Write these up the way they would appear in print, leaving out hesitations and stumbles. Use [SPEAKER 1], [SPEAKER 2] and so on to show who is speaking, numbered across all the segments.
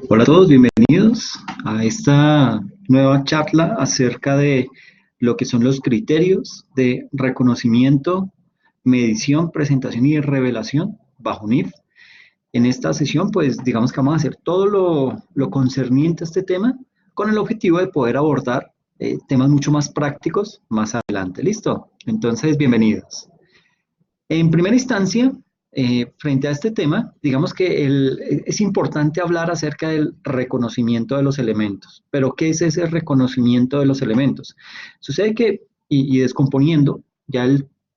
[SPEAKER 1] Hola a todos, bienvenidos a esta nueva charla acerca de lo que son los criterios de reconocimiento, medición, presentación y revelación bajo NIF. En esta sesión, pues digamos que vamos a hacer todo lo concerniente a este tema con el objetivo de poder abordar temas mucho más prácticos más adelante. ¿Listo? Entonces, bienvenidos. En primera instancia, frente a este tema, digamos que es importante hablar acerca del reconocimiento de los elementos. Pero, ¿qué es ese reconocimiento de los elementos? Sucede que, y descomponiendo ya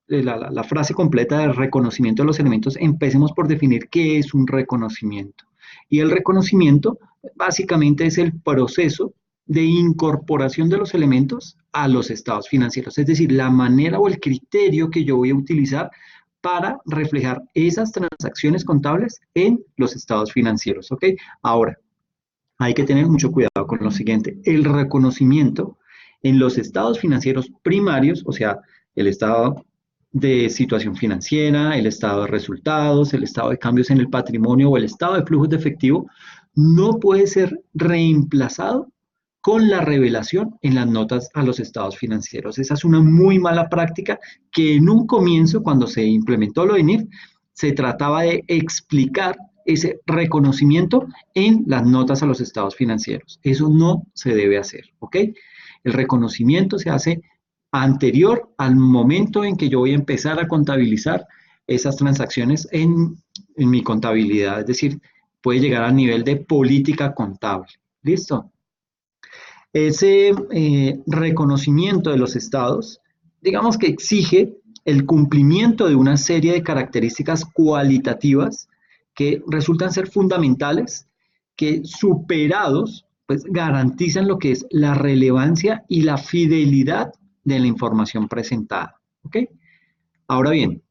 [SPEAKER 1] la frase completa del reconocimiento de los elementos, empecemos por definir qué es un reconocimiento. Y el reconocimiento básicamente es el proceso de incorporación de los elementos a los estados financieros, es decir, la manera o el criterio que yo voy a utilizar para reflejar esas transacciones contables en los estados financieros, ¿ok? Ahora, hay que tener mucho cuidado con lo siguiente, el reconocimiento en los estados financieros primarios, o sea, el estado de situación financiera, el estado de resultados, el estado de cambios en el patrimonio o el estado de flujos de efectivo, no puede ser reemplazado con la revelación en las notas a los estados financieros. Esa es una muy mala práctica que en un comienzo, cuando se implementó lo de NIF, se trataba de explicar ese reconocimiento en las notas a los estados financieros. Eso no se debe hacer, ¿ok? El reconocimiento se hace anterior al momento en que yo voy a empezar a contabilizar esas transacciones en mi contabilidad, es decir, puede llegar al nivel de política contable. ¿Listo? Ese reconocimiento de los estados, digamos que exige el cumplimiento de una serie de características cualitativas que resultan ser fundamentales, que superados, pues garantizan lo que es la relevancia y la fidelidad de la información presentada. ¿Ok? Ahora bien,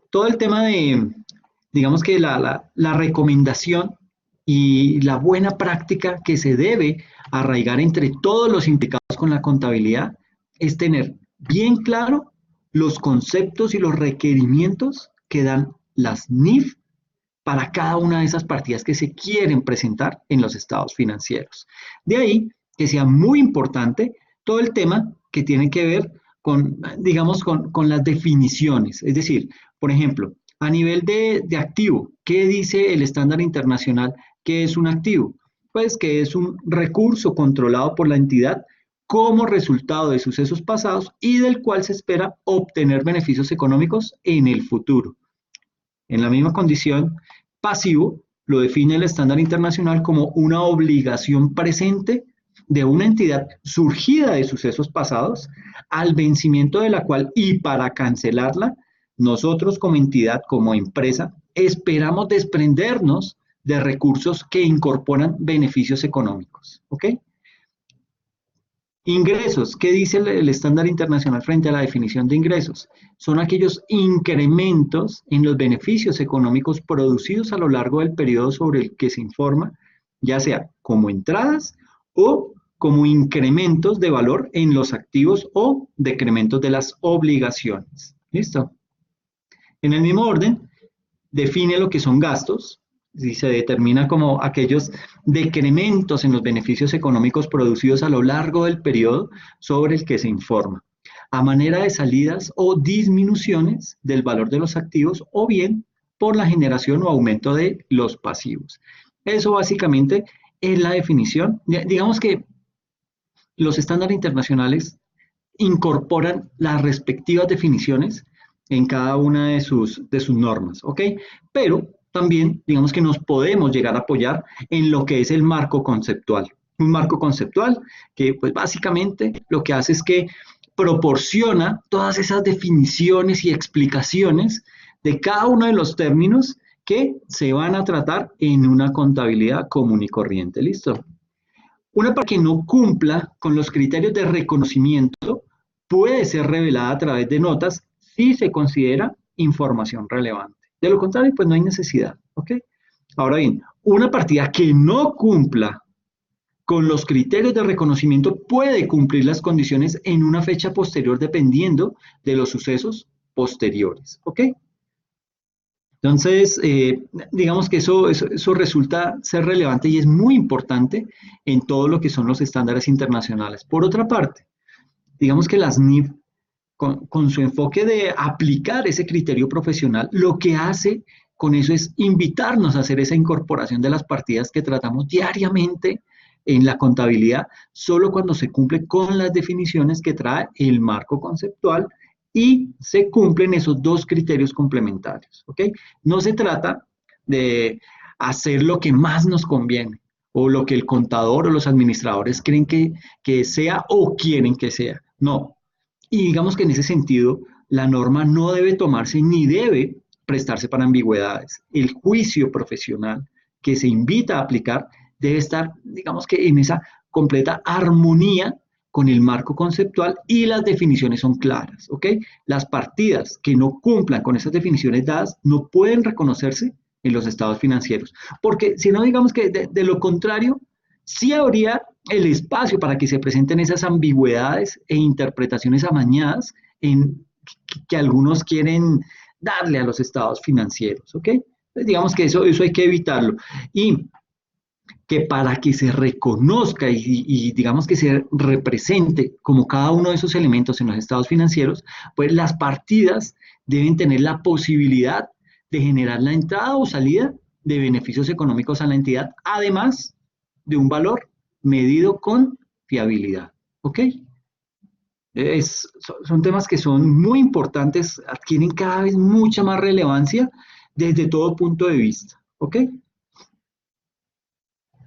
[SPEAKER 1] todo el tema de, digamos que la recomendación y la buena práctica que se debe arraigar entre todos los implicados con la contabilidad es tener bien claro los conceptos y los requerimientos que dan las NIF para cada una de esas partidas que se quieren presentar en los estados financieros. De ahí que sea muy importante todo el tema que tiene que ver con, digamos, con las definiciones. Es decir, por ejemplo, a nivel de activo, ¿qué dice el estándar internacional que es un activo? Pues que es un recurso controlado por la entidad como resultado de sucesos pasados y del cual se espera obtener beneficios económicos en el futuro. En la misma condición, pasivo lo define el estándar internacional como una obligación presente de una entidad surgida de sucesos pasados, al vencimiento de la cual y para cancelarla, nosotros como entidad, como empresa, esperamos desprendernos de recursos que incorporan beneficios económicos. ¿Ok? Ingresos, ¿qué dice el estándar internacional frente a la definición de ingresos? Son aquellos incrementos en los beneficios económicos producidos a lo largo del periodo sobre el que se informa, ya sea como entradas o como incrementos de valor en los activos o decrementos de las obligaciones. ¿Listo? En el mismo orden, define lo que son gastos, y se determina como aquellos decrementos en los beneficios económicos producidos a lo largo del periodo sobre el que se informa, a manera de salidas o disminuciones del valor de los activos o bien por la generación o aumento de los pasivos. Eso básicamente es la definición. Digamos que los estándares internacionales incorporan las respectivas definiciones en cada una de sus normas, ¿ok? Pero también, digamos que nos podemos llegar a apoyar en lo que es el marco conceptual. Un marco conceptual que, pues básicamente lo que hace es que proporciona todas esas definiciones y explicaciones de cada uno de los términos que se van a tratar en una contabilidad común y corriente. ¿Listo? Una parte que no cumpla con los criterios de reconocimiento puede ser revelada a través de notas si se considera información relevante. De lo contrario, pues no hay necesidad. ¿Ok? Ahora bien, una partida que no cumpla con los criterios de reconocimiento puede cumplir las condiciones en una fecha posterior dependiendo de los sucesos posteriores. ¿Ok? Entonces, digamos que eso resulta ser relevante y es muy importante en todo lo que son los estándares internacionales. Por otra parte, digamos que las NIF, con su enfoque de aplicar ese criterio profesional, lo que hace con eso es invitarnos a hacer esa incorporación de las partidas que tratamos diariamente en la contabilidad, solo cuando se cumple con las definiciones que trae el marco conceptual y se cumplen esos dos criterios complementarios, ¿ok? No se trata de hacer lo que más nos conviene o lo que el contador o los administradores creen que sea o quieren que sea. No. Y digamos que en ese sentido, la norma no debe tomarse ni debe prestarse para ambigüedades. El juicio profesional que se invita a aplicar debe estar, digamos que en esa completa armonía con el marco conceptual y las definiciones son claras, ¿ok? Las partidas que no cumplan con esas definiciones dadas no pueden reconocerse en los estados financieros, porque si no, digamos que de lo contrario, sí habría el espacio para que se presenten esas ambigüedades e interpretaciones amañadas en, que algunos quieren darle a los estados financieros, ¿ok? Entonces, digamos que eso hay que evitarlo. Y que para que se reconozca y digamos que se represente como cada uno de esos elementos en los estados financieros, pues las partidas deben tener la posibilidad de generar la entrada o salida de beneficios económicos a la entidad, además de un valor medido con fiabilidad. ¿Ok? Son temas que son muy importantes, adquieren cada vez mucha más relevancia desde todo punto de vista. ¿Ok?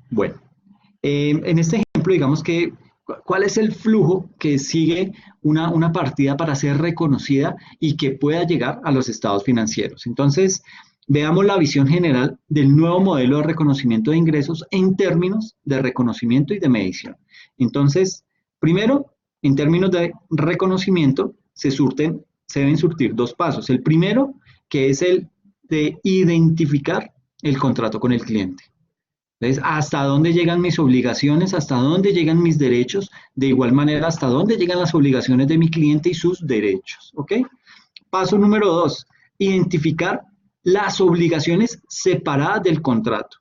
[SPEAKER 1] Bueno, en este ejemplo, digamos que, ¿cuál es el flujo que sigue una partida para ser reconocida y que pueda llegar a los estados financieros? Entonces, veamos la visión general del nuevo modelo de reconocimiento de ingresos en términos de reconocimiento y de medición. Entonces, primero, en términos de reconocimiento, se deben surtir dos pasos. El primero, que es el de identificar el contrato con el cliente. Entonces, ¿hasta dónde llegan mis obligaciones? ¿Hasta dónde llegan mis derechos? De igual manera, ¿hasta dónde llegan las obligaciones de mi cliente y sus derechos? ¿Ok? Paso número 2, identificar las obligaciones separadas del contrato.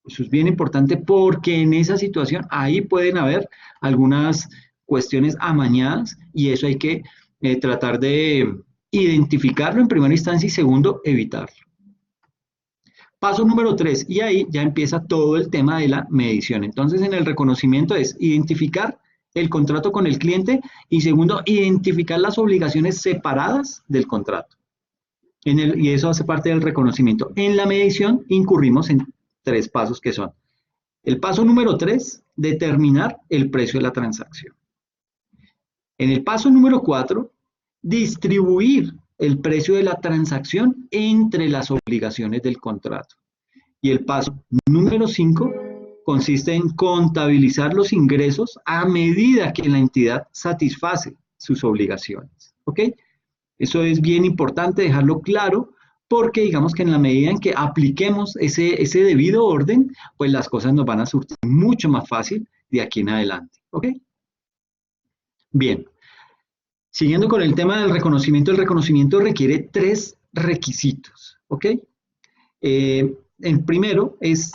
[SPEAKER 1] Eso es bien importante porque en esa situación ahí pueden haber algunas cuestiones amañadas y eso hay que tratar de identificarlo en primera instancia y segundo, evitarlo. Paso número 3, y ahí ya empieza todo el tema de la medición. Entonces, en el reconocimiento es identificar el contrato con el cliente y segundo, identificar las obligaciones separadas del contrato. Y eso hace parte del reconocimiento. En la medición incurrimos en 3 pasos que son. El paso número 3, determinar el precio de la transacción. En el paso número 4, distribuir el precio de la transacción entre las obligaciones del contrato. Y el paso número 5 consiste en contabilizar los ingresos a medida que la entidad satisface sus obligaciones. ¿Ok? Eso es bien importante dejarlo claro porque digamos que en la medida en que apliquemos ese debido orden, pues las cosas nos van a surtir mucho más fácil de aquí en adelante. ¿Ok? Bien. Siguiendo con el tema del reconocimiento, el reconocimiento requiere 3 requisitos, ¿ok? El primero es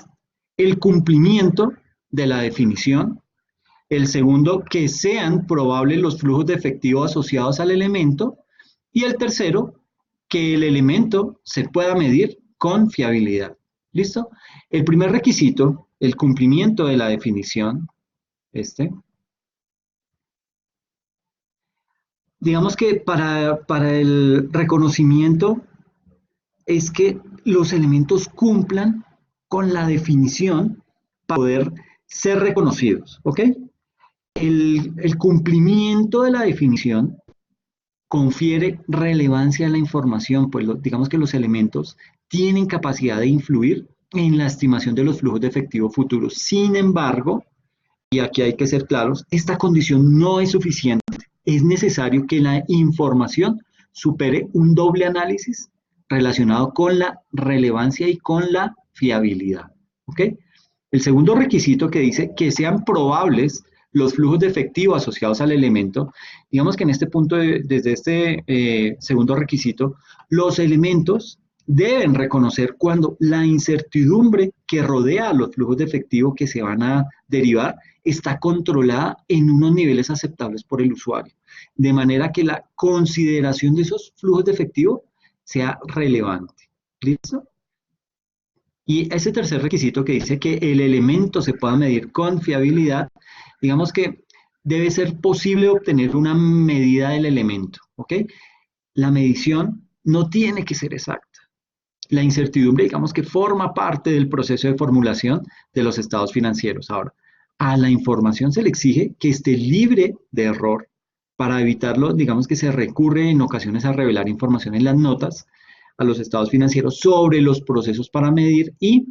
[SPEAKER 1] el cumplimiento de la definición. El segundo, que sean probables los flujos de efectivo asociados al elemento. Y el tercero, que el elemento se pueda medir con fiabilidad. ¿Listo? El primer requisito, el cumplimiento de la definición, digamos que para el reconocimiento es que los elementos cumplan con la definición para poder ser reconocidos, ¿ok? El cumplimiento de la definición confiere relevancia a la información, pues digamos que los elementos tienen capacidad de influir en la estimación de los flujos de efectivo futuros. Sin embargo, y aquí hay que ser claros, esta condición no es suficiente. Es necesario que la información supere un doble análisis relacionado con la relevancia y con la fiabilidad. ¿Ok? El segundo requisito que dice que sean probables los flujos de efectivo asociados al elemento, digamos que en este punto, desde este segundo requisito, los elementos deben reconocer cuando la incertidumbre que rodea a los flujos de efectivo que se van a derivar está controlada en unos niveles aceptables por el usuario, de manera que la consideración de esos flujos de efectivo sea relevante. ¿Listo? Y ese tercer requisito que dice que el elemento se pueda medir con fiabilidad, digamos que debe ser posible obtener una medida del elemento, ¿ok? La medición no tiene que ser exacta. La incertidumbre, digamos que forma parte del proceso de formulación de los estados financieros. Ahora, a la información se le exige que esté libre de error. Para evitarlo, digamos que se recurre en ocasiones a revelar información en las notas a los estados financieros sobre los procesos para medir y,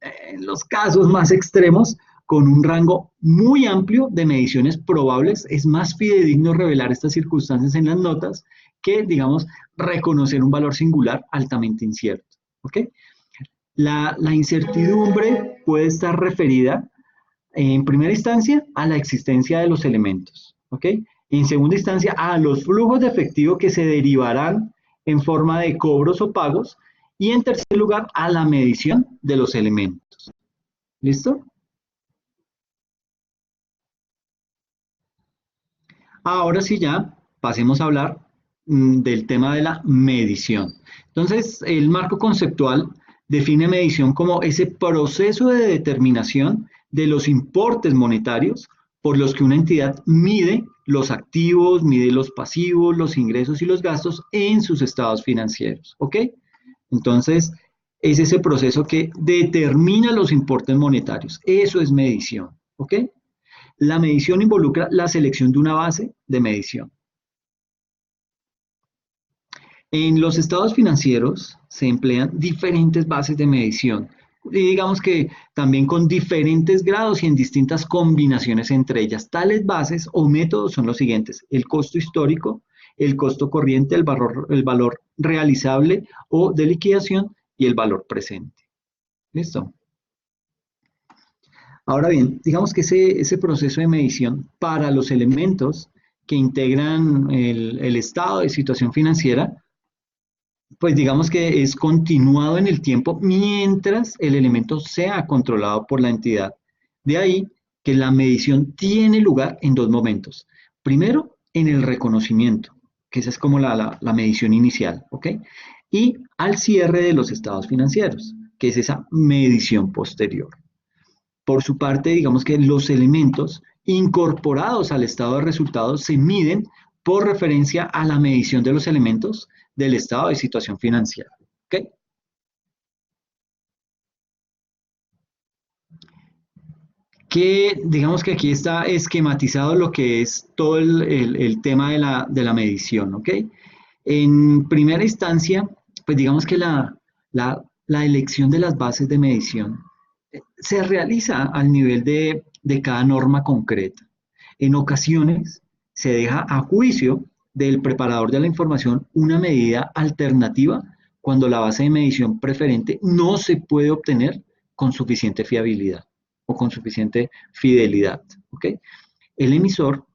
[SPEAKER 1] en los casos más extremos, con un rango muy amplio de mediciones probables, es más fidedigno revelar estas circunstancias en las notas que, digamos, reconocer un valor singular altamente incierto. ¿Ok? La incertidumbre puede estar referida en primera instancia a la existencia de los elementos. ¿Ok? En segunda instancia a los flujos de efectivo que se derivarán en forma de cobros o pagos. Y en tercer lugar a la medición de los elementos. ¿Listo? Ahora sí ya pasemos a hablar del tema de la medición. Entonces, el marco conceptual define medición como ese proceso de determinación de los importes monetarios por los que una entidad mide los activos, mide los pasivos, los ingresos y los gastos en sus estados financieros. ¿Ok? Entonces, es ese proceso que determina los importes monetarios. Eso es medición. ¿Ok? La medición involucra la selección de una base de medición. En los estados financieros se emplean diferentes bases de medición y digamos que también con diferentes grados y en distintas combinaciones entre ellas. Tales bases o métodos son los siguientes: el costo histórico, el costo corriente, el valor realizable o de liquidación y el valor presente. ¿Listo? Ahora bien, digamos que ese proceso de medición para los elementos que integran el estado de situación financiera, pues digamos que es continuado en el tiempo mientras el elemento sea controlado por la entidad. De ahí que la medición tiene lugar en dos momentos. Primero, en el reconocimiento, que esa es como la medición inicial, ¿ok? Y al cierre de los estados financieros, que es esa medición posterior. Por su parte, digamos que los elementos incorporados al estado de resultados se miden por referencia a la medición de los elementos del estado de situación financiera. ¿Ok? Que digamos que aquí está esquematizado lo que es todo el tema de la medición. ¿Ok? En primera instancia, pues digamos que la elección de las bases de medición se realiza al nivel de cada norma concreta. En ocasiones se deja a juicio del preparador de la información una medida alternativa cuando la base de medición preferente no se puede obtener con suficiente fiabilidad o con suficiente fidelidad. ¿Ok? El emisor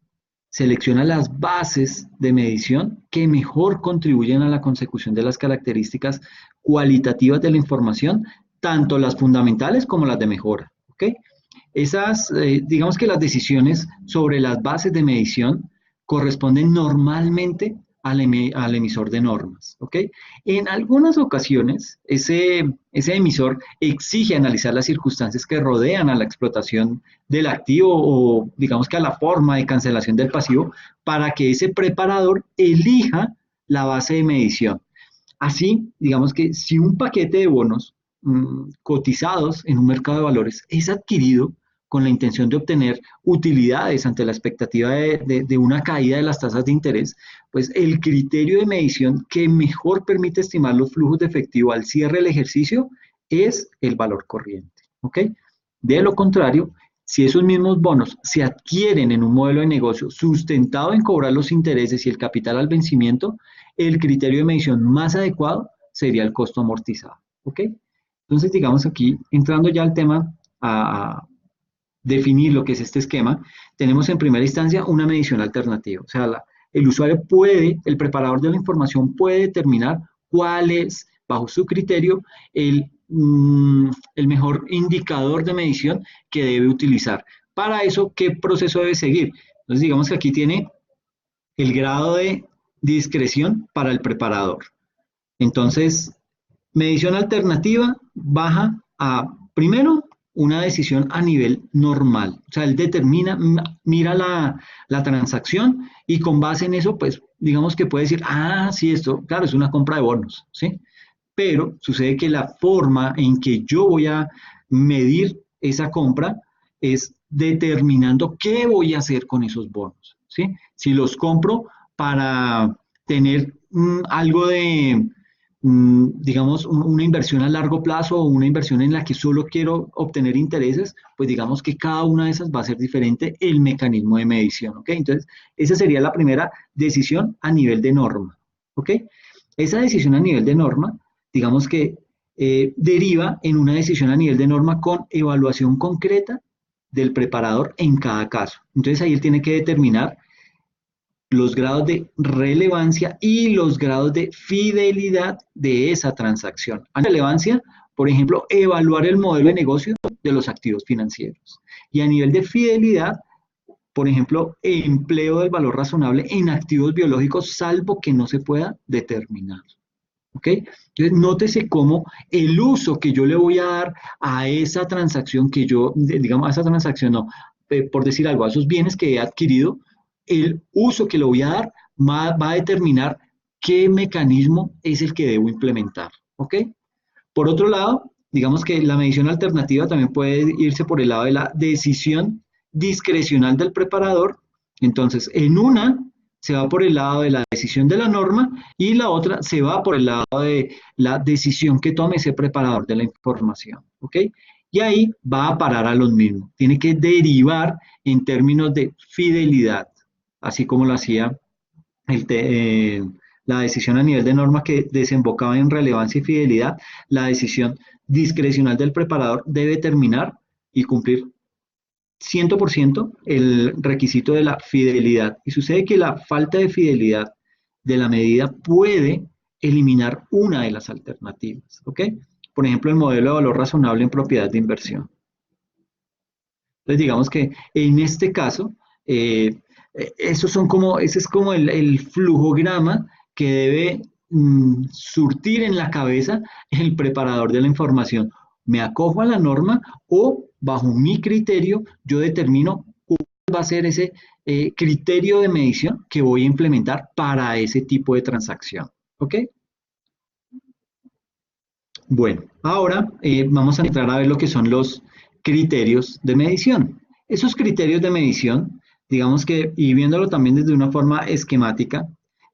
[SPEAKER 1] selecciona las bases de medición que mejor contribuyen a la consecución de las características cualitativas de la información, tanto las fundamentales como las de mejora. ¿Ok? Digamos que las decisiones sobre las bases de medición corresponden normalmente al emisor de normas. ¿Ok? En algunas ocasiones, ese emisor exige analizar las circunstancias que rodean a la explotación del activo o digamos que a la forma de cancelación del pasivo para que ese preparador elija la base de medición. Así, digamos que si un paquete de bonos cotizados en un mercado de valores es adquirido con la intención de obtener utilidades ante la expectativa de una caída de las tasas de interés, pues el criterio de medición que mejor permite estimar los flujos de efectivo al cierre del ejercicio es el valor corriente. ¿Ok? De lo contrario, si esos mismos bonos se adquieren en un modelo de negocio sustentado en cobrar los intereses y el capital al vencimiento, el criterio de medición más adecuado sería el costo amortizado. ¿Ok? Entonces, digamos aquí, entrando ya al tema a definir lo que es este esquema, tenemos en primera instancia una medición alternativa. O sea, el usuario puede, el preparador de la información puede determinar cuáles bajo su criterio, el mejor indicador de medición que debe utilizar. Para eso, ¿qué proceso debe seguir? Entonces, digamos que aquí tiene el grado de discreción para el preparador. Entonces, medición alternativa baja a, primero, una decisión a nivel normal. O sea, él determina, mira la transacción y con base en eso, pues, digamos que puede decir, ah, sí, esto, claro, es una compra de bonos, ¿sí? Pero sucede que la forma en que yo voy a medir esa compra es determinando qué voy a hacer con esos bonos, ¿sí? Si los compro para tener algo de, digamos, una inversión a largo plazo o una inversión en la que solo quiero obtener intereses, pues digamos que cada una de esas va a ser diferente el mecanismo de medición, ¿ok? Entonces, esa sería la primera decisión a nivel de norma, ¿ok? Esa decisión a nivel de norma, digamos que deriva en una decisión a nivel de norma con evaluación concreta del preparador en cada caso. Entonces ahí él tiene que determinar los grados de relevancia y los grados de fidelidad de esa transacción. A relevancia, por ejemplo, evaluar el modelo de negocio de los activos financieros. Y a nivel de fidelidad, por ejemplo, empleo del valor razonable en activos biológicos, salvo que no se pueda determinar. ¿Ok? Entonces, nótese cómo el uso que yo le voy a dar a esa transacción que yo, digamos, a esa transacción no, por decir algo, a esos bienes que he adquirido, el uso que le voy a dar va a determinar qué mecanismo es el que debo implementar. ¿Ok? Por otro lado, digamos que la medición alternativa también puede irse por el lado de la decisión discrecional del preparador. Entonces, en una se va por el lado de la decisión de la norma y la otra se va por el lado de la decisión que tome ese preparador de la información. ¿Ok? Y ahí va a parar a los mismos. Tiene que derivar en términos de fidelidad, así como lo hacía el, la decisión a nivel de norma que desembocaba en relevancia y fidelidad, la decisión discrecional del preparador debe terminar y cumplir 100% el requisito de la fidelidad. Y sucede que la falta de fidelidad de la medida puede eliminar una de las alternativas. ¿Ok? Por ejemplo, el modelo de valor razonable en propiedad de inversión. Entonces, digamos que en este caso, esos son como, ese es como el flujograma que debe surtir en la cabeza el preparador de la información. ¿Me acojo a la norma o bajo mi criterio yo determino cuál va a ser ese criterio de medición que voy a implementar para ese tipo de transacción? ¿Ok? Bueno, ahora vamos a entrar a ver lo que son los criterios de medición. Esos criterios de medición, digamos que, y viéndolo también desde una forma esquemática,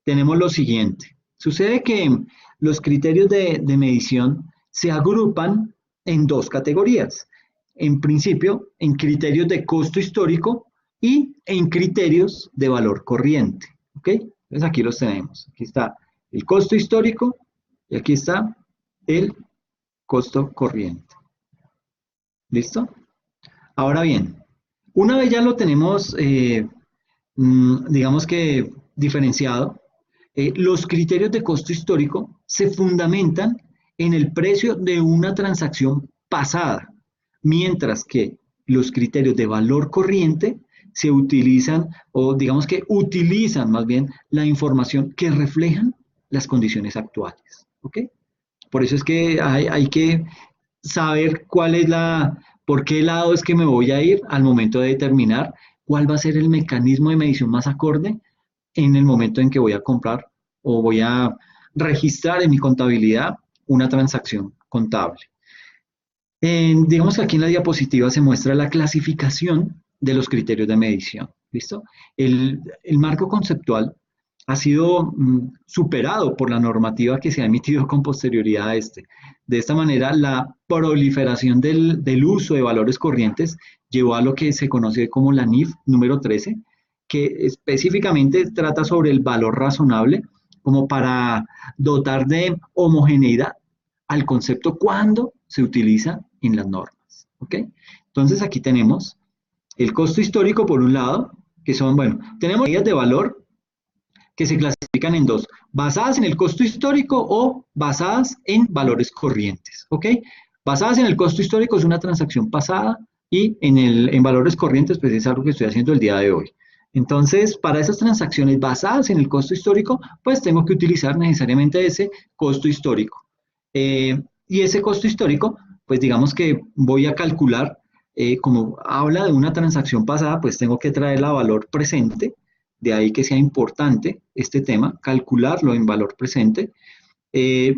[SPEAKER 1] tenemos lo siguiente. Sucede que los criterios de medición se agrupan en dos categorías. En principio, en criterios de costo histórico y en criterios de valor corriente. ¿Ok? Entonces aquí los tenemos. Aquí está el costo histórico y aquí está el costo corriente. ¿Listo? Ahora bien, una vez ya lo tenemos, digamos que diferenciado, los criterios de costo histórico se fundamentan en el precio de una transacción pasada, mientras que los criterios de valor corriente se utilizan, o digamos que utilizan más bien la información que reflejan las condiciones actuales. ¿Ok? Por eso es que hay que saber cuál es por qué lado es que me voy a ir al momento de determinar cuál va a ser el mecanismo de medición más acorde en el momento en que voy a comprar o voy a registrar en mi contabilidad una transacción contable. Digamos que aquí en la diapositiva se muestra la clasificación de los criterios de medición. ¿Listo? El marco conceptual ha sido superado por la normativa que se ha emitido con posterioridad a este. De esta manera, la proliferación del uso de valores corrientes llevó a lo que se conoce como la NIF número 13, que específicamente trata sobre el valor razonable como para dotar de homogeneidad al concepto cuando se utiliza en las normas. ¿Ok? Entonces aquí tenemos el costo histórico por un lado, que son, bueno, tenemos medidas de valor que se clasifican en dos, basadas en el costo histórico o basadas en valores corrientes, ¿ok? Basadas en el costo histórico es una transacción pasada y en valores corrientes pues es algo que estoy haciendo el día de hoy. Entonces, para esas transacciones basadas en el costo histórico, pues tengo que utilizar necesariamente ese costo histórico. Y ese costo histórico, pues digamos que voy a calcular, como habla de una transacción pasada, pues tengo que traerla a valor presente, de ahí que sea importante este tema, calcularlo en valor presente.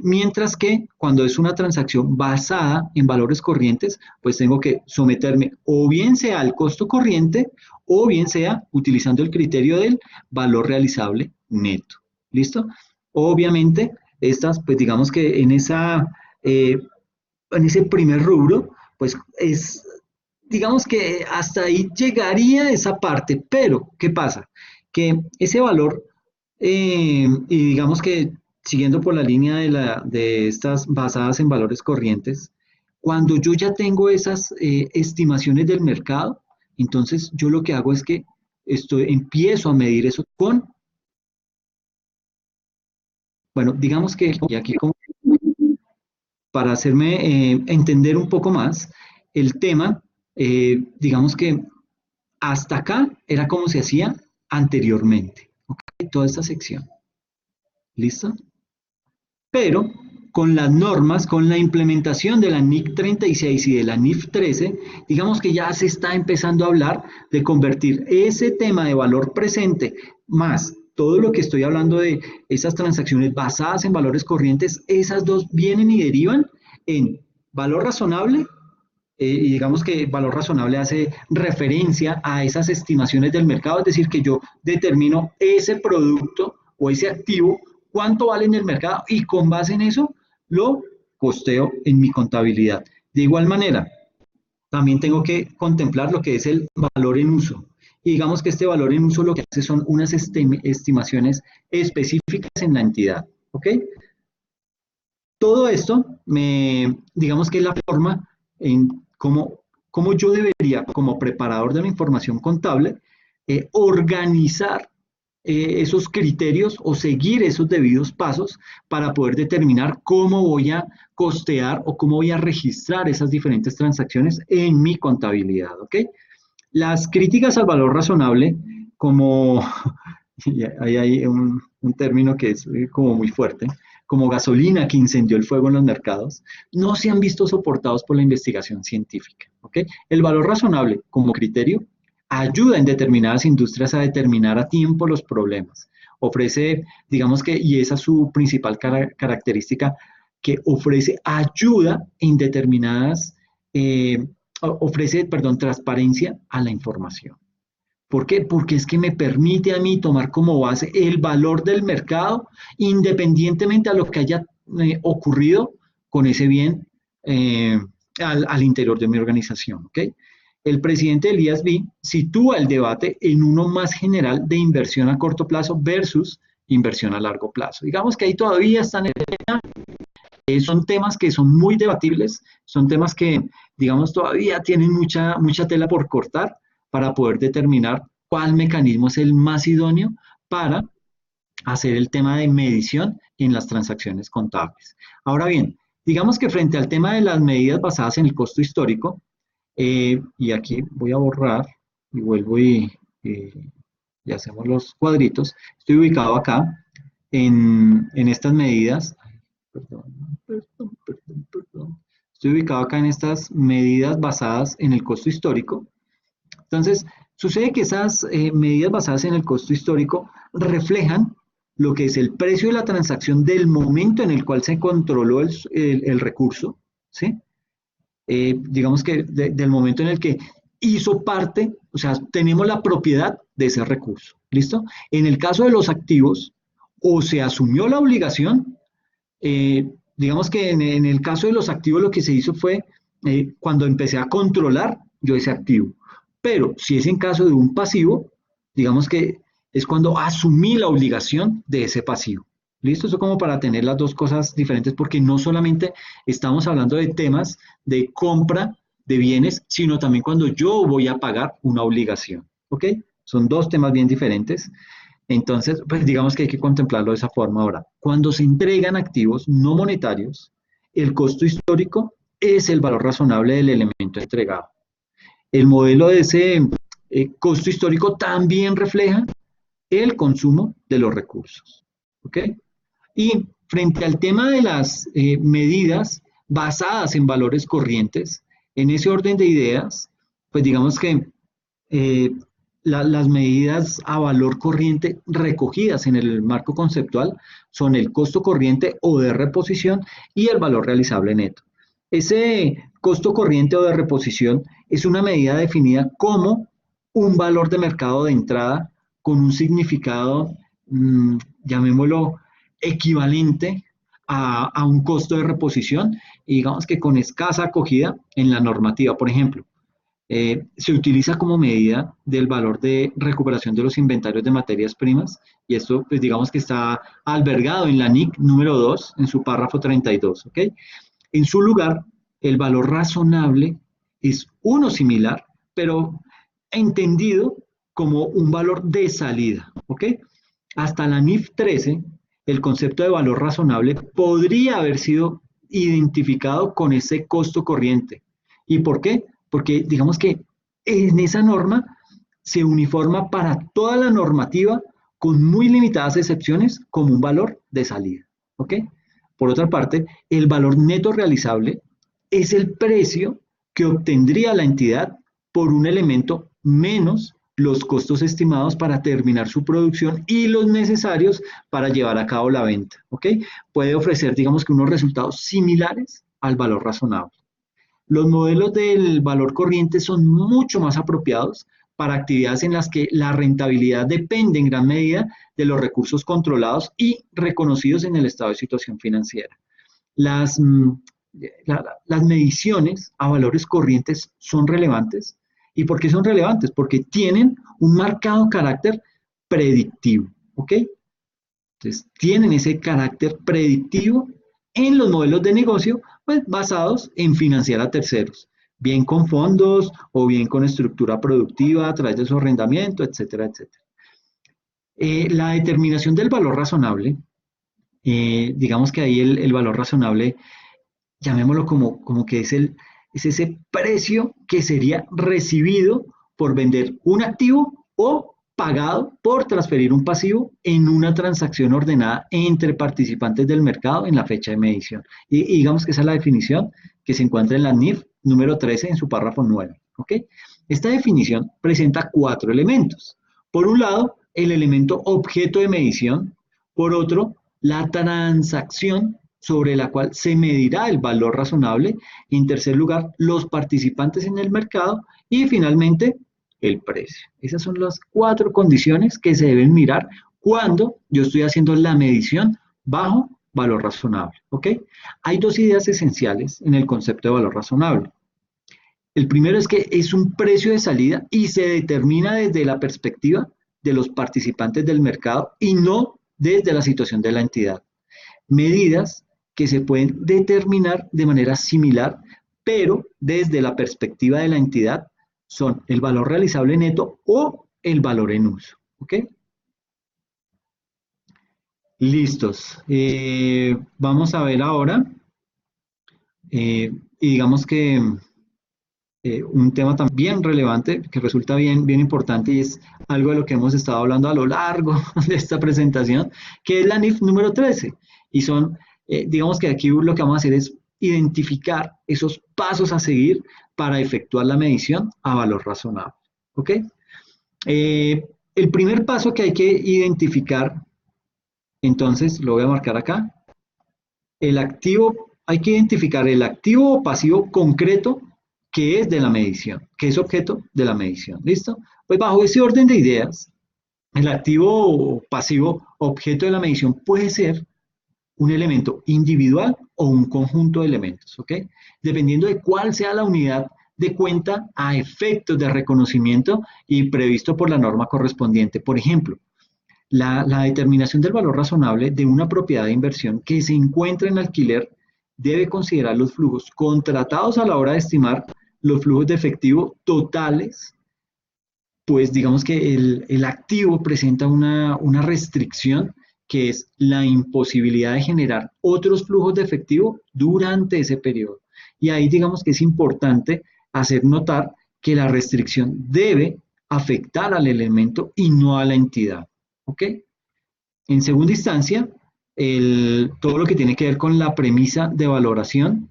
[SPEAKER 1] Mientras que cuando es una transacción basada en valores corrientes, pues tengo que someterme o bien sea al costo corriente o bien sea utilizando el criterio del valor realizable neto. ¿Listo? Obviamente, estas, pues digamos que en ese primer rubro, pues es, digamos que hasta ahí llegaría esa parte, pero ¿qué pasa? Que ese valor, y digamos que siguiendo por la línea de estas basadas en valores corrientes, cuando yo ya tengo esas estimaciones del mercado, entonces yo lo que hago es que empiezo a medir eso bueno, digamos que, y aquí como para hacerme entender un poco más el tema, digamos que hasta acá era como se hacía anteriormente, ¿ok? Toda esta sección, ¿listo? Pero con las normas, con la implementación de la NIC 36 y de la NIF 13, digamos que ya se está empezando a hablar de convertir ese tema de valor presente más todo lo que estoy hablando de esas transacciones basadas en valores corrientes, esas dos vienen y derivan en valor razonable, y digamos que valor razonable hace referencia a esas estimaciones del mercado, es decir, que yo determino ese producto o ese activo, cuánto vale en el mercado y con base en eso lo costeo en mi contabilidad. De igual manera, también tengo que contemplar lo que es el valor en uso. Y digamos que este valor en uso lo que hace son unas estimaciones específicas en la entidad. ¿Ok? Todo esto, digamos que es la forma en cómo yo debería, como preparador de la información contable, organizar esos criterios o seguir esos debidos pasos para poder determinar cómo voy a costear o cómo voy a registrar esas diferentes transacciones en mi contabilidad, ¿ok? Las críticas al valor razonable, como ahí hay un término que es como muy fuerte, como gasolina que incendió el fuego en los mercados, no se han visto soportados por la investigación científica, ¿ok? El valor razonable como criterio ayuda en determinadas industrias a determinar a tiempo los problemas. Ofrece, digamos que, y esa es su principal característica, que ofrece ayuda en determinadas, ofrece, perdón, transparencia a la información. ¿Por qué? Porque es que me permite a mí tomar como base el valor del mercado independientemente a lo que haya ocurrido con ese bien al interior de mi organización. ¿Ok? El presidente del IASB sitúa el debate en uno más general de inversión a corto plazo versus inversión a largo plazo. Digamos que ahí todavía están en el tema. Son temas que son muy debatibles, son temas que, digamos, todavía tienen mucha tela por cortar para poder determinar cuál mecanismo es el más idóneo para hacer el tema de medición en las transacciones contables. Ahora bien, digamos que frente al tema de las medidas basadas en el costo histórico, y aquí voy a borrar y vuelvo y hacemos los cuadritos, estoy ubicado acá en estas medidas, perdón. Estoy ubicado acá en estas medidas basadas en el costo histórico. Entonces, sucede que esas medidas basadas en el costo histórico reflejan lo que es el precio de la transacción del momento en el cual se controló el recurso, ¿sí? Digamos que del momento en el que hizo parte, o sea, tenemos la propiedad de ese recurso, ¿listo? En el caso de los activos, o se asumió la obligación, digamos que en el caso de los activos lo que se hizo fue, cuando empecé a controlar yo ese activo. Pero si es en caso de un pasivo, digamos que es cuando asumí la obligación de ese pasivo. ¿Listo? Eso como para tener las dos cosas diferentes, porque no solamente estamos hablando de temas de compra de bienes, sino también cuando yo voy a pagar una obligación. ¿Ok? Son dos temas bien diferentes. Entonces, pues digamos que hay que contemplarlo de esa forma ahora. Cuando se entregan activos no monetarios, el costo histórico es el valor razonable del elemento entregado. El modelo de ese costo histórico también refleja el consumo de los recursos. ¿Ok? Y frente al tema de las medidas basadas en valores corrientes, en ese orden de ideas, pues digamos que eh, las medidas a valor corriente recogidas en el marco conceptual son el costo corriente o de reposición y el valor realizable neto. Ese costo corriente o de reposición es una medida definida como un valor de mercado de entrada con un significado, llamémoslo, equivalente a un costo de reposición y digamos que con escasa acogida en la normativa. Por ejemplo, se utiliza como medida del valor de recuperación de los inventarios de materias primas y esto pues digamos que está albergado en la NIC número 2 en su párrafo 32, ¿ok? En su lugar, el valor razonable es uno similar, pero entendido como un valor de salida, ¿ok? Hasta la NIF 13, el concepto de valor razonable podría haber sido identificado con ese costo corriente. ¿Y por qué? Porque digamos que en esa norma se uniforma para toda la normativa con muy limitadas excepciones como un valor de salida. ¿Ok? Por otra parte, el valor neto realizable es el precio que obtendría la entidad por un elemento menos los costos estimados para terminar su producción y los necesarios para llevar a cabo la venta. ¿Ok? Puede ofrecer, digamos que unos resultados similares al valor razonable. Los modelos del valor corriente son mucho más apropiados para actividades en las que la rentabilidad depende en gran medida de los recursos controlados y reconocidos en el estado de situación financiera. Las, las mediciones a valores corrientes son relevantes. ¿Y por qué son relevantes? Porque tienen un marcado carácter predictivo. ¿Ok? Entonces, tienen ese carácter predictivo en los modelos de negocio, pues basados en financiar a terceros, bien con fondos o bien con estructura productiva a través de su arrendamiento, etcétera, etcétera. La determinación del valor razonable, digamos que ahí el valor razonable, llamémoslo como que es ese precio que sería recibido por vender un activo o pagado por transferir un pasivo en una transacción ordenada entre participantes del mercado en la fecha de medición. Y digamos que esa es la definición que se encuentra en la NIF número 13 en su párrafo 9. ¿Ok? Esta definición presenta cuatro elementos. Por un lado, el elemento objeto de medición. Por otro, la transacción sobre la cual se medirá el valor razonable. En tercer lugar, los participantes en el mercado. Y finalmente, el precio. Esas son las cuatro condiciones que se deben mirar cuando yo estoy haciendo la medición bajo valor razonable. ¿Ok? Hay dos ideas esenciales en el concepto de valor razonable. El primero es que es un precio de salida y se determina desde la perspectiva de los participantes del mercado y no desde la situación de la entidad. Medidas que se pueden determinar de manera similar, pero desde la perspectiva de la entidad son el valor realizable neto o el valor en uso. ¿Ok? Listos. Vamos a ver ahora, y digamos que un tema también relevante que resulta bien importante y es algo de lo que hemos estado hablando a lo largo de esta presentación, que es la NIF número 13. Y son, digamos que aquí lo que vamos a hacer es identificar esos pasos a seguir para efectuar la medición a valor razonable. ¿Ok? El primer paso que hay que identificar, entonces lo voy a marcar acá, el activo, hay que identificar el activo o pasivo concreto que es de la medición, que es objeto de la medición. ¿Listo? Pues bajo ese orden de ideas, el activo o pasivo objeto de la medición puede ser un elemento individual o un conjunto de elementos, ¿ok? Dependiendo de cuál sea la unidad de cuenta a efectos de reconocimiento y previsto por la norma correspondiente. Por ejemplo, la determinación del valor razonable de una propiedad de inversión que se encuentra en alquiler debe considerar los flujos contratados a la hora de estimar los flujos de efectivo totales pues digamos que el activo presenta una restricción que es la imposibilidad de generar otros flujos de efectivo durante ese periodo. Y ahí digamos que es importante hacer notar que la restricción debe afectar al elemento y no a la entidad. ¿Ok? En segunda instancia, todo lo que tiene que ver con la premisa de valoración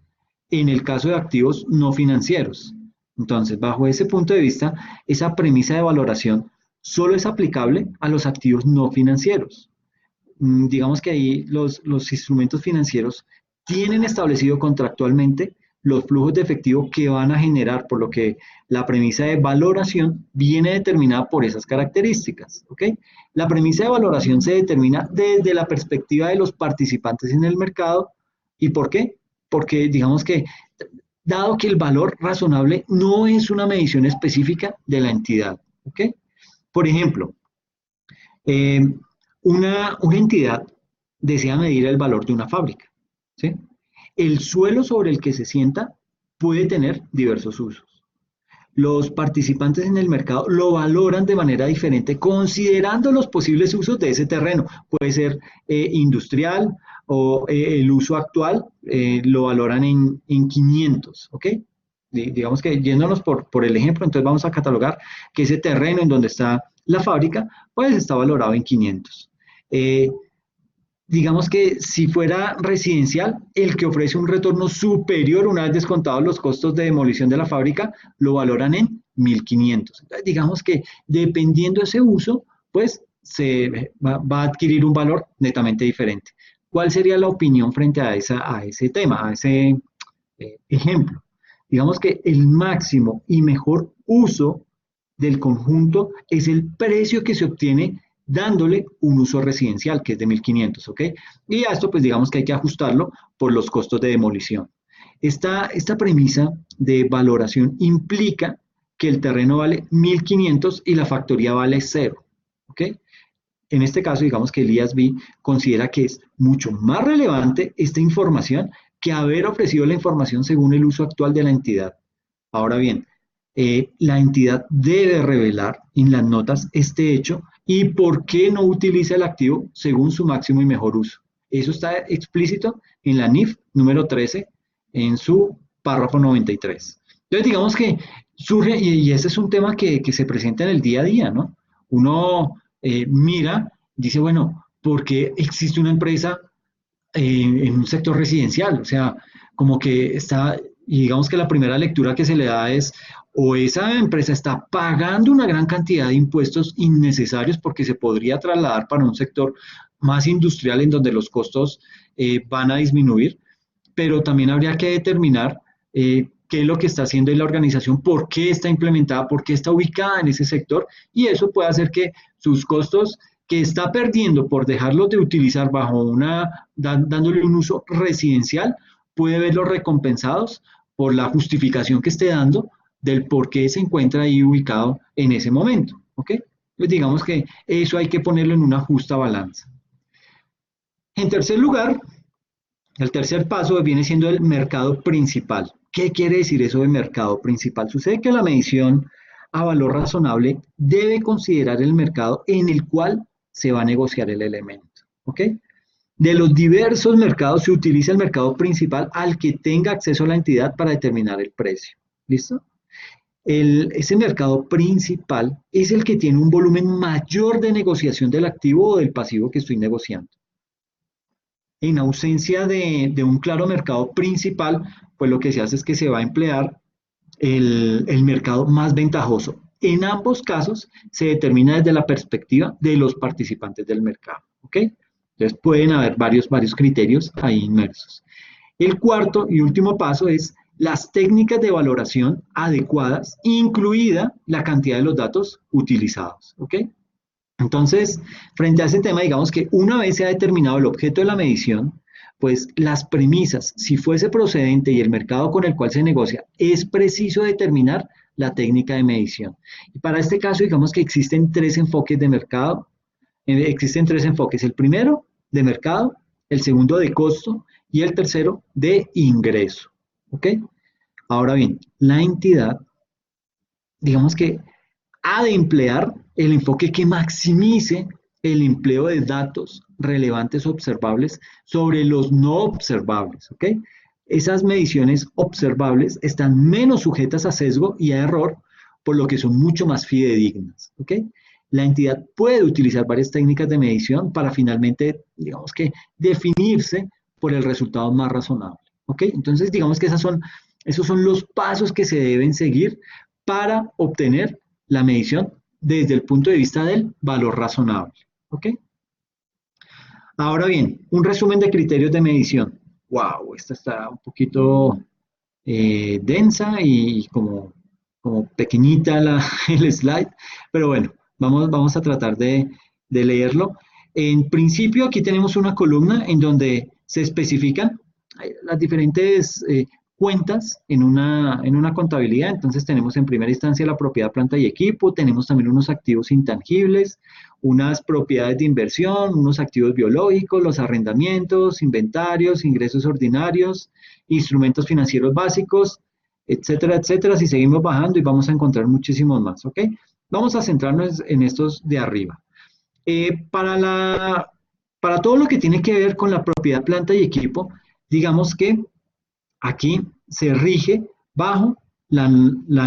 [SPEAKER 1] en el caso de activos no financieros. Entonces, bajo ese punto de vista, esa premisa de valoración solo es aplicable a los activos no financieros. Digamos que ahí los instrumentos financieros tienen establecido contractualmente los flujos de efectivo que van a generar, por lo que la premisa de valoración viene determinada por esas características. ¿Ok? La premisa de valoración se determina desde la perspectiva de los participantes en el mercado. ¿Y por qué? Porque digamos que, dado que el valor razonable no es una medición específica de la entidad. ¿Ok? Por ejemplo, eh, una entidad desea medir el valor de una fábrica. ¿Sí? El suelo sobre el que se sienta puede tener diversos usos. Los participantes en el mercado lo valoran de manera diferente, considerando los posibles usos de ese terreno. Puede ser industrial o el uso actual lo valoran en 500, ¿ok? Digamos que yéndonos por el ejemplo, entonces vamos a catalogar que ese terreno en donde está la fábrica, pues está valorado en 500. Digamos que si fuera residencial, el que ofrece un retorno superior, una vez descontados los costos de demolición de la fábrica, lo valoran en 1.500. Entonces, digamos que dependiendo de ese uso, pues va a adquirir un valor netamente diferente. ¿Cuál sería la opinión frente a ese tema, a ese ejemplo? Digamos que el máximo y mejor uso del conjunto es el precio que se obtiene dándole un uso residencial, que es de 1.500, ¿ok? Y a esto, pues digamos que hay que ajustarlo por los costos de demolición. Esta premisa de valoración implica que el terreno vale 1.500 y la factoría vale cero, ¿ok? En este caso, digamos que el IASB considera que es mucho más relevante esta información que haber ofrecido la información según el uso actual de la entidad. Ahora bien, la entidad debe revelar en las notas este hecho y por qué no utiliza el activo según su máximo y mejor uso. Eso está explícito en la NIF número 13, en su párrafo 93. Entonces, digamos que surge, y ese es un tema que se presenta en el día a día, ¿no? Uno mira, dice, bueno, ¿por qué existe una empresa en un sector residencial? O sea, como que está, y digamos que la primera lectura que se le da es, o esa empresa está pagando una gran cantidad de impuestos innecesarios porque se podría trasladar para un sector más industrial en donde los costos van a disminuir, pero también habría que determinar qué es lo que está haciendo la organización, por qué está implementada, por qué está ubicada en ese sector, y eso puede hacer que sus costos que está perdiendo por dejarlos de utilizar bajo dándole un uso residencial, puede verlos recompensados por la justificación que esté dando del por qué se encuentra ahí ubicado en ese momento. ¿Ok? Pues digamos que eso hay que ponerlo en una justa balanza. En tercer lugar, el tercer paso viene siendo el mercado principal. ¿Qué quiere decir eso de mercado principal? Sucede que la medición a valor razonable debe considerar el mercado en el cual se va a negociar el elemento. ¿Ok? De los diversos mercados se utiliza el mercado principal al que tenga acceso la entidad para determinar el precio. ¿Listo? Ese mercado principal es el que tiene un volumen mayor de negociación del activo o del pasivo que estoy negociando. En ausencia de un claro mercado principal, pues lo que se hace es que se va a emplear el mercado más ventajoso. En ambos casos se determina desde la perspectiva de los participantes del mercado. ¿Ok? Entonces pueden haber varios criterios ahí inmersos. El cuarto y último paso es las técnicas de valoración adecuadas, incluida la cantidad de los datos utilizados. ¿Ok? Entonces, frente a ese tema, digamos que una vez se ha determinado el objeto de la medición, pues las premisas, si fuese procedente y el mercado con el cual se negocia, es preciso determinar la técnica de medición. Y para este caso, digamos que existen tres enfoques de mercado, existen tres enfoques. El primero, de mercado, el segundo, de costo, y el tercero, de ingreso. ¿Ok? Ahora bien, la entidad, digamos que ha de emplear el enfoque que maximice el empleo de datos relevantes observables sobre los no observables, ¿ok? Esas mediciones observables están menos sujetas a sesgo y a error, por lo que son mucho más fidedignas, ¿ok? La entidad puede utilizar varias técnicas de medición para finalmente, digamos que, definirse por el resultado más razonable, ¿ok? Entonces, digamos que esos son los pasos que se deben seguir para obtener la medición desde el punto de vista del valor razonable, ¿ok? Ahora bien, un resumen de criterios de medición. Wow, esta está un poquito densa y como pequeñita el slide, pero bueno, vamos a tratar de leerlo. En principio, aquí tenemos una columna en donde se especifican las diferentes cuentas en una contabilidad. Entonces tenemos en primera instancia la propiedad, planta y equipo, tenemos también unos activos intangibles, unas propiedades de inversión, unos activos biológicos, los arrendamientos, inventarios, ingresos ordinarios, instrumentos financieros básicos, etcétera, etcétera. Si seguimos bajando y vamos a encontrar muchísimos más, ¿ok? Vamos a centrarnos en estos de arriba. Para todo lo que tiene que ver con la propiedad, planta y equipo, digamos que aquí se rige bajo la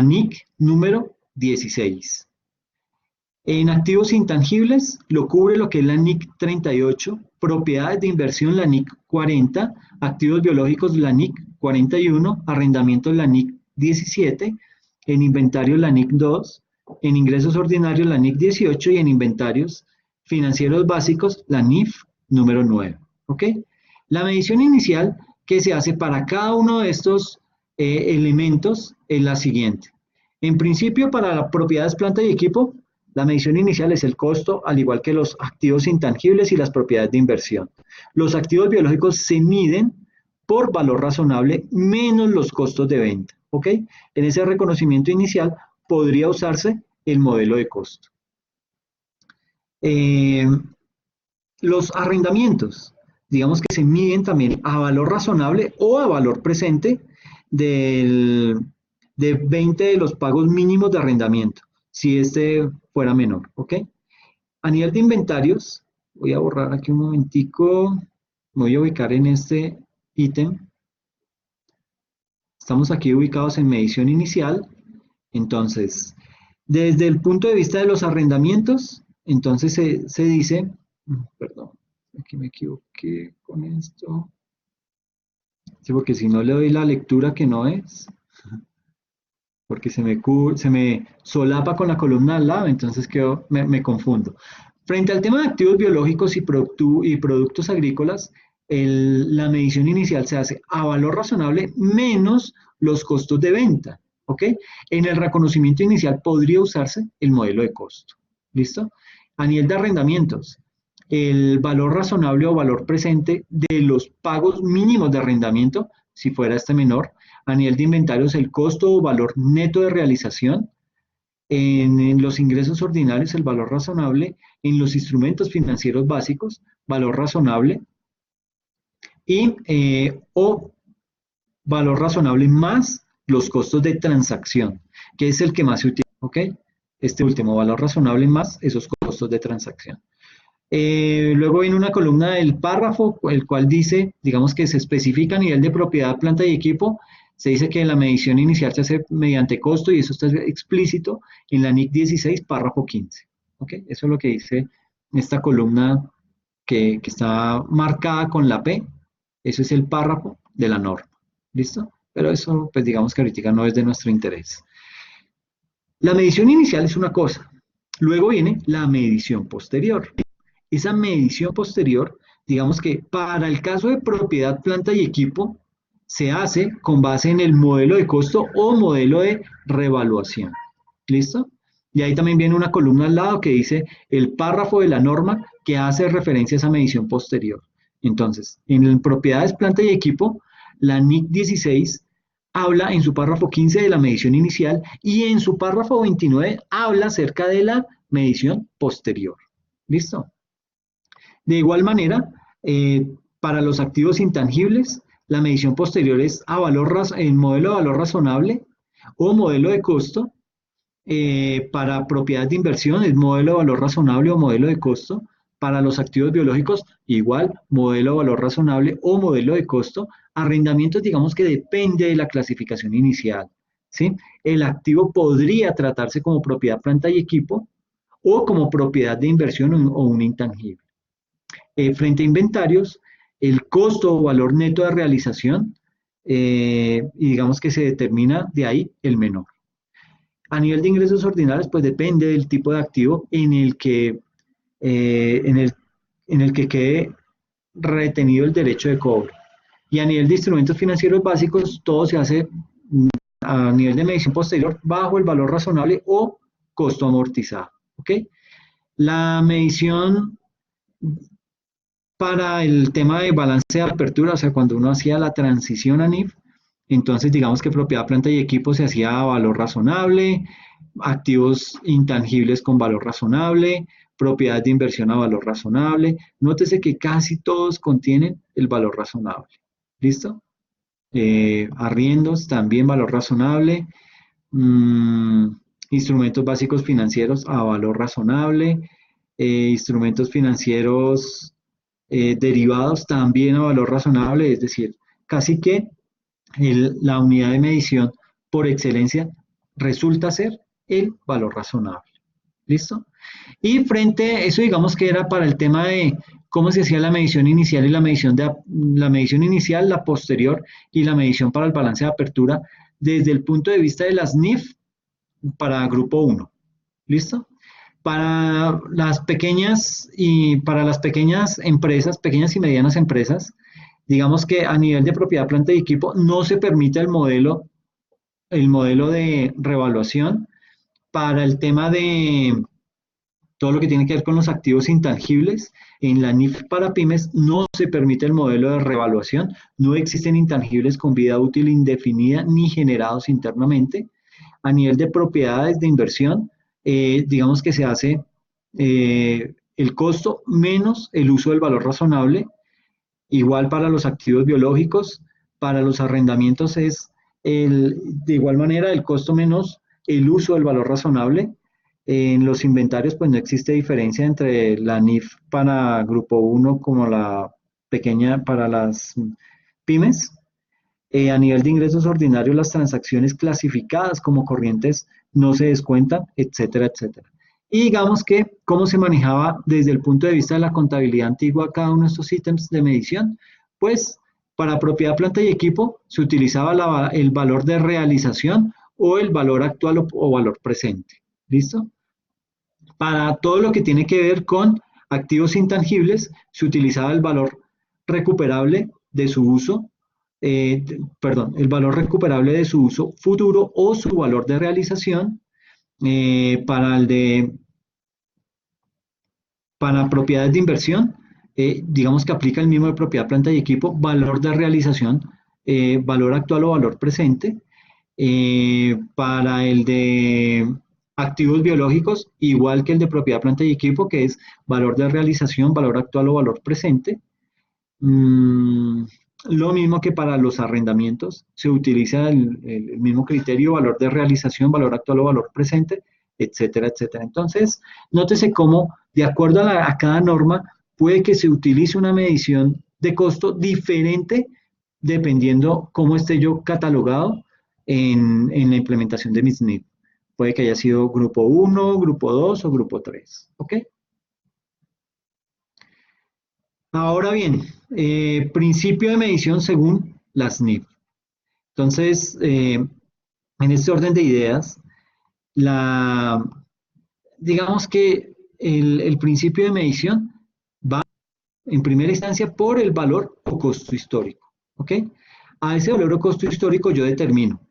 [SPEAKER 1] NIC número 16. En activos intangibles lo cubre lo que es la NIC 38, propiedades de inversión la NIC 40, activos biológicos la NIC 41, arrendamientos la NIC 17, en inventarios la NIC 2, en ingresos ordinarios la NIC 18 y en inventarios financieros básicos la NIF número 9. ¿Ok? La medición inicial que se hace para cada uno de estos elementos es la siguiente. En principio, para las propiedades, planta y equipo, la medición inicial es el costo, al igual que los activos intangibles y las propiedades de inversión. Los activos biológicos se miden por valor razonable menos los costos de venta. ¿Ok? En ese reconocimiento inicial podría usarse el modelo de costo. Los arrendamientos, digamos que se miden también a valor razonable o a valor presente de 20 de los pagos mínimos de arrendamiento, si este fuera menor, ¿ok? A nivel de inventarios, voy a borrar aquí un momentico, me voy a ubicar en este ítem. Estamos aquí ubicados en medición inicial, entonces, desde el punto de vista de los arrendamientos, entonces se dice, perdón, aquí me equivoqué con esto, sí, porque si no le doy la lectura que no es, porque se me solapa con la columna al lado, entonces me confundo. Frente al tema de activos biológicos y productos agrícolas, la medición inicial se hace a valor razonable menos los costos de venta, ¿ok? En el reconocimiento inicial podría usarse el modelo de costo, ¿listo? A nivel de arrendamientos, el valor razonable o valor presente de los pagos mínimos de arrendamiento, si fuera este menor. A nivel de inventarios, el costo o valor neto de realización. En los ingresos ordinarios, el valor razonable. En los instrumentos financieros básicos, valor razonable. O valor razonable más los costos de transacción, que es el que más se utiliza, ¿ok? Este último, valor razonable más esos costos de transacción. Luego viene una columna del párrafo, el cual dice, digamos que se especifica a nivel de propiedad, planta y equipo, se dice que la medición inicial se hace mediante costo y eso está explícito en la NIC 16, párrafo 15. ¿Ok? Eso es lo que dice esta columna que está marcada con la P, eso es el párrafo de la norma. ¿Listo? Pero eso, pues digamos que ahorita no es de nuestro interés. La medición inicial es una cosa, luego viene la medición posterior. Esa medición posterior, digamos que para el caso de propiedad, planta y equipo, se hace con base en el modelo de costo o modelo de revaluación. ¿Listo? Y ahí también viene una columna al lado que dice el párrafo de la norma que hace referencia a esa medición posterior. Entonces, en propiedades, planta y equipo, la NIC 16 habla en su párrafo 15 de la medición inicial y en su párrafo 29 habla acerca de la medición posterior. ¿Listo? De igual manera, para los activos intangibles, la medición posterior es en modelo de valor razonable o modelo de costo Para propiedades de inversión es modelo de valor razonable o modelo de costo. Para los activos biológicos, igual, modelo de valor razonable o modelo de costo. Arrendamientos, digamos que depende de la clasificación inicial, ¿sí? El activo podría tratarse como propiedad, planta y equipo o como propiedad de inversión o un intangible. Frente a inventarios, el costo o valor neto de realización, y digamos que se determina de ahí el menor. A nivel de ingresos ordinarios, pues depende del tipo de activo eh, en el, en el que quede retenido el derecho de cobro. Y a nivel de instrumentos financieros básicos, todo se hace a nivel de medición posterior bajo el valor razonable o costo amortizado. ¿Ok? La medición para el tema de balance de apertura, o sea, cuando uno hacía la transición a NIF, entonces digamos que propiedad, planta y equipo se hacía a valor razonable, activos intangibles con valor razonable, propiedades de inversión a valor razonable. Nótese que casi todos contienen el valor razonable. ¿Listo? Arriendos también valor razonable. Mm, instrumentos básicos financieros a valor razonable. Instrumentos financieros derivados también a valor razonable, es decir, casi que la unidad de medición por excelencia resulta ser el valor razonable. ¿Listo? Y frente a eso, digamos que era para el tema de cómo se hacía la medición inicial y la medición inicial, la posterior y la medición para el balance de apertura desde el punto de vista de las NIF para grupo 1. ¿Listo? Para las pequeñas empresas, pequeñas y medianas empresas, digamos que a nivel de propiedad, planta y equipo no se permite el modelo de revaluación para el tema de todo lo que tiene que ver con los activos intangibles. En la NIF para pymes no se permite el modelo de revaluación, no existen intangibles con vida útil indefinida ni generados internamente. A nivel de propiedades de inversión, digamos que se hace el costo menos el uso del valor razonable. Igual para los activos biológicos, para los arrendamientos es de igual manera el costo menos el uso del valor razonable. En los inventarios, pues no existe diferencia entre la NIF para grupo 1 como la pequeña para las pymes. A nivel de ingresos ordinarios, las transacciones clasificadas como corrientes no se descuentan, etcétera, etcétera. Y digamos que cómo se manejaba desde el punto de vista de la contabilidad antigua cada uno de estos ítems de medición, pues para propiedad, planta y equipo se utilizaba el valor de realización o el valor actual o valor presente. ¿Listo? Para todo lo que tiene que ver con activos intangibles, se utilizaba el valor recuperable de su uso, el valor recuperable de su uso futuro o su valor de realización. Para para propiedades de inversión, digamos que aplica el mismo de propiedad, planta y equipo, valor de realización, valor actual o valor presente. Para el de activos biológicos, igual que el de propiedad, planta y equipo, que es valor de realización, valor actual o valor presente. Lo mismo que para los arrendamientos, se utiliza el mismo criterio, valor de realización, valor actual o valor presente, etcétera, etcétera. Entonces, nótese cómo, de acuerdo a cada norma, puede que se utilice una medición de costo diferente dependiendo cómo esté yo catalogado en la implementación de mis NIF. Puede que haya sido grupo 1, grupo 2 o grupo 3. ¿Ok? Ahora bien, principio de medición según las NIF. Entonces, en este orden de ideas, digamos que el principio de medición va en primera instancia por el valor o costo histórico. ¿Ok? A ese valor o costo histórico yo determino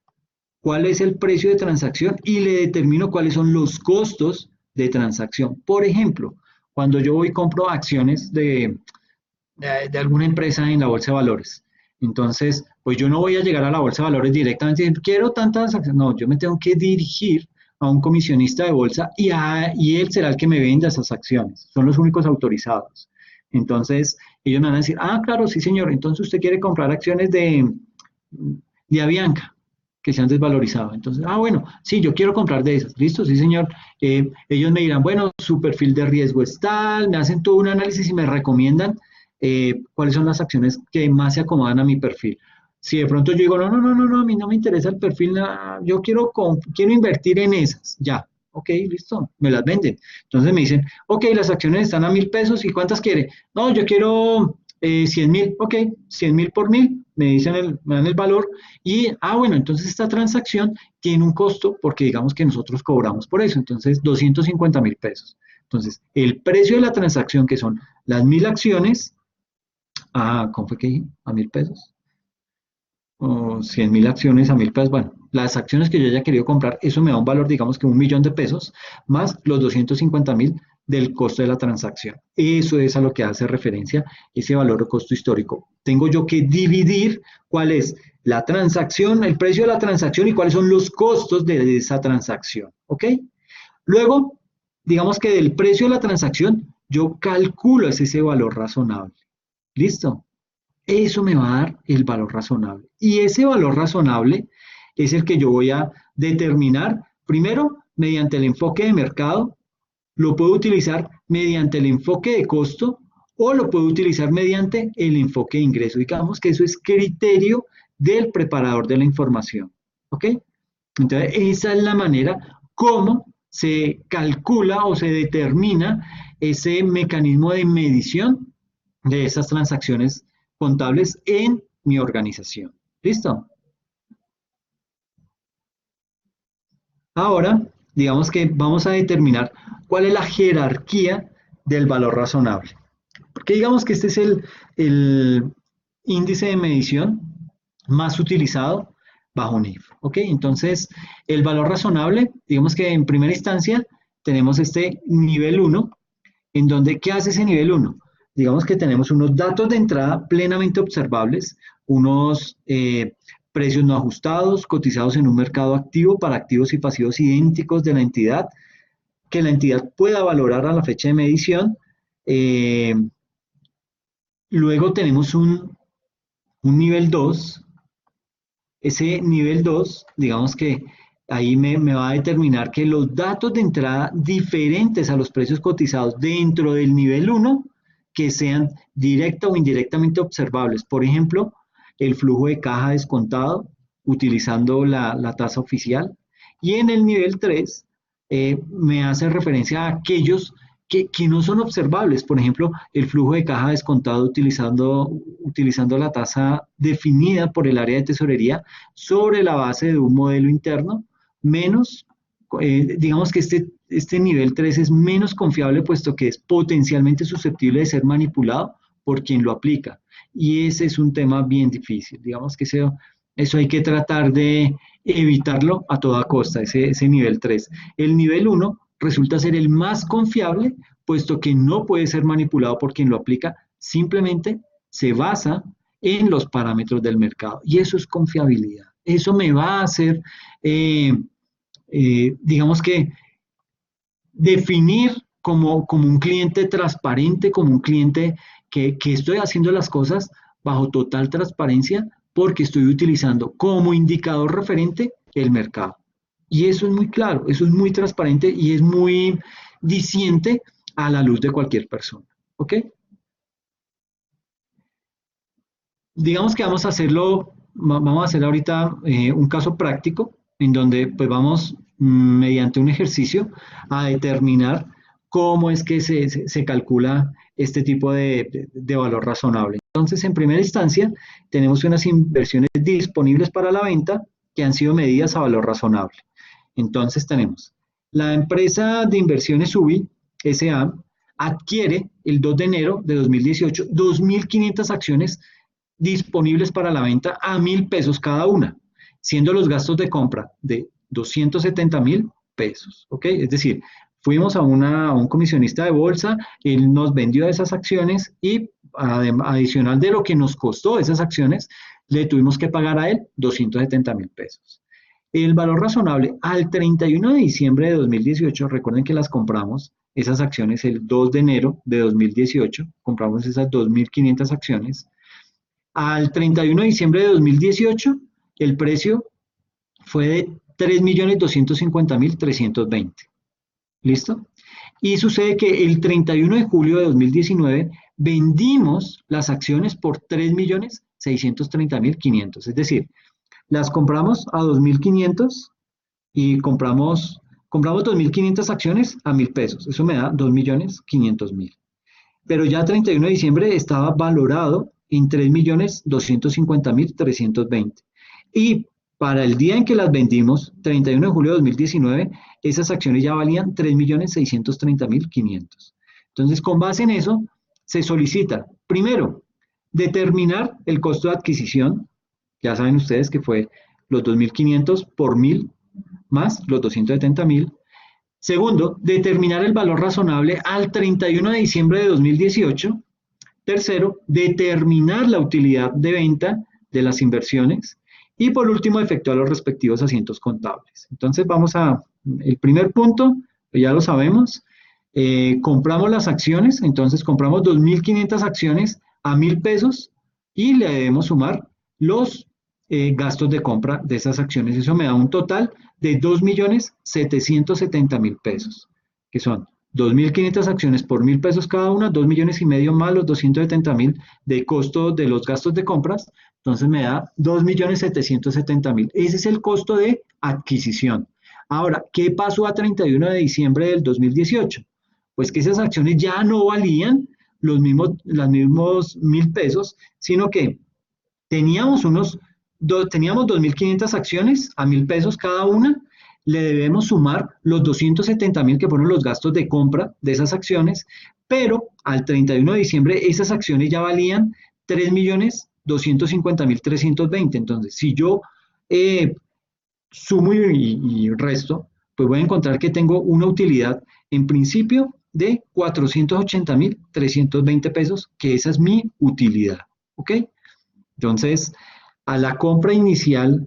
[SPEAKER 1] cuál es el precio de transacción y le determino cuáles son los costos de transacción. Por ejemplo, cuando yo voy y compro acciones de alguna empresa en la bolsa de valores. Entonces, pues yo no voy a llegar a la bolsa de valores directamente diciendo, quiero tantas acciones. No, yo me tengo que dirigir a un comisionista de bolsa y él será el que me venda esas acciones. Son los únicos autorizados. Entonces, ellos me van a decir, ah, claro, sí, señor. Entonces, usted quiere comprar acciones de Avianca. que se han desvalorizado. Entonces, bueno, sí, yo quiero comprar de esas. ¿Listo? Sí, señor. Ellos me dirán, bueno, su perfil de riesgo es tal, me hacen todo un análisis y me recomiendan cuáles son las acciones que más se acomodan a mi perfil. Si de pronto yo digo, no, no, no, no, no, a mí no me interesa el perfil, yo quiero invertir en esas, ya, ok, listo, me las venden. Entonces me dicen, ok, las acciones están a 1.000 pesos, ¿y cuántas quiere? No, yo quiero 100.000, ok, 100.000 por 1.000, me dan el valor y, bueno, entonces esta transacción tiene un costo porque digamos que nosotros cobramos por eso, entonces 250.000 pesos. Entonces, el precio de la transacción, que son las 1.000 acciones, ¿cómo fue que dije? ¿A 1.000 pesos? O 100.000 acciones a 1.000 pesos. Bueno, las acciones que yo haya querido comprar, eso me da un valor, digamos que 1.000.000 de pesos, más los 250.000 del costo de la transacción. Eso es a lo que hace referencia ese valor o costo histórico. Tengo yo que dividir cuál es la transacción, el precio de la transacción y cuáles son los costos de esa transacción. ¿Ok? Luego, digamos que del precio de la transacción, yo calculo ese valor razonable. ¿Listo? Eso me va a dar el valor razonable. Y ese valor razonable es el que yo voy a determinar primero mediante el enfoque de mercado, lo puedo utilizar mediante el enfoque de costo o lo puedo utilizar mediante el enfoque de ingreso. Digamos que eso es criterio del preparador de la información. ¿Ok? Entonces, esa es la manera como se calcula o se determina ese mecanismo de medición de esas transacciones contables en mi organización. ¿Listo? Ahora, digamos que vamos a determinar cuál es la jerarquía del valor razonable. Porque digamos que este es el índice de medición más utilizado bajo NIF. ¿Ok? Entonces, el valor razonable, digamos que en primera instancia tenemos este nivel 1, en donde, ¿qué hace ese nivel 1? Digamos que tenemos unos datos de entrada plenamente observables, unos precios no ajustados, cotizados en un mercado activo para activos y pasivos idénticos de la entidad, que la entidad pueda valorar a la fecha de medición. Eh, Luego tenemos un nivel 2. Ese nivel 2, digamos que ahí me va a determinar que los datos de entrada diferentes a los precios cotizados dentro del nivel 1, que sean directa o indirectamente observables. Por ejemplo, el flujo de caja descontado utilizando la tasa oficial. Y en el nivel 3 me hace referencia a aquellos que no son observables. Por ejemplo, el flujo de caja descontado utilizando la tasa definida por el área de tesorería sobre la base de un modelo interno, menos, digamos que este nivel 3 es menos confiable puesto que es potencialmente susceptible de ser manipulado por quien lo aplica. Y ese es un tema bien difícil. Digamos que eso hay que tratar de evitarlo a toda costa, ese nivel 3. El nivel 1 resulta ser el más confiable, puesto que no puede ser manipulado por quien lo aplica, simplemente se basa en los parámetros del mercado. Y eso es confiabilidad. Eso me va a hacer, digamos que, definir como un cliente transparente, como un cliente que estoy haciendo las cosas bajo total transparencia porque estoy utilizando como indicador referente el mercado. Y eso es muy claro, eso es muy transparente y es muy diciente a la luz de cualquier persona. ¿Ok? Digamos que vamos a hacer ahorita un caso práctico en donde pues vamos mediante un ejercicio a determinar cómo es que se calcula este tipo de valor razonable. Entonces, en primera instancia, tenemos unas inversiones disponibles para la venta que han sido medidas a valor razonable. Entonces, tenemos la empresa de inversiones UBI SA adquiere el 2 de enero de 2018 2.500 acciones disponibles para la venta a 1.000 pesos cada una, siendo los gastos de compra de 270.000 pesos. ¿Ok? Es decir, fuimos a un comisionista de bolsa, él nos vendió esas acciones y adicional de lo que nos costó esas acciones, le tuvimos que pagar a él 270.000 pesos. El valor razonable al 31 de diciembre de 2018, recuerden que las compramos, esas acciones el 2 de enero de 2018, compramos esas 2.500 acciones. Al 31 de diciembre de 2018, el precio fue de 3.250.320. ¿Listo? Y sucede que el 31 de julio de 2019 vendimos las acciones por 3.630.500. Es decir, las compramos a 2.500 y compramos 2.500 acciones a 1.000 pesos. Eso me da 2.500.000. Pero ya 31 de diciembre estaba valorado en 3.250.320. Y para el día en que las vendimos, 31 de julio de 2019, esas acciones ya valían 3.630.500. Entonces, con base en eso, se solicita, primero, determinar el costo de adquisición. Ya saben ustedes que fue los 2.500 por 1.000 más los 270.000. Segundo, determinar el valor razonable al 31 de diciembre de 2018. Tercero, determinar la utilidad de venta de las inversiones. Y por último, efectuar los respectivos asientos contables. Entonces vamos el primer punto, ya lo sabemos, compramos las acciones, entonces compramos 2.500 acciones a 1.000 pesos y le debemos sumar los gastos de compra de esas acciones. Eso me da un total de 2.770.000 pesos, que son 2.500 acciones por 1.000 pesos cada una, 2 millones y medio más los 270.000 de costo de los gastos de compras, entonces me da 2.770.000. Ese es el costo de adquisición. Ahora, ¿qué pasó a 31 de diciembre del 2018? Pues que esas acciones ya no valían los mismos 1.000 pesos, sino que teníamos 2.500 acciones a 1.000 pesos cada una, le debemos sumar los 270.000 que fueron los gastos de compra de esas acciones, pero al 31 de diciembre esas acciones ya valían 3.250.320. Entonces, si yo sumo y resto, pues voy a encontrar que tengo una utilidad en principio de 480.320 pesos, que esa es mi utilidad, ¿ok? Entonces, a la compra inicial,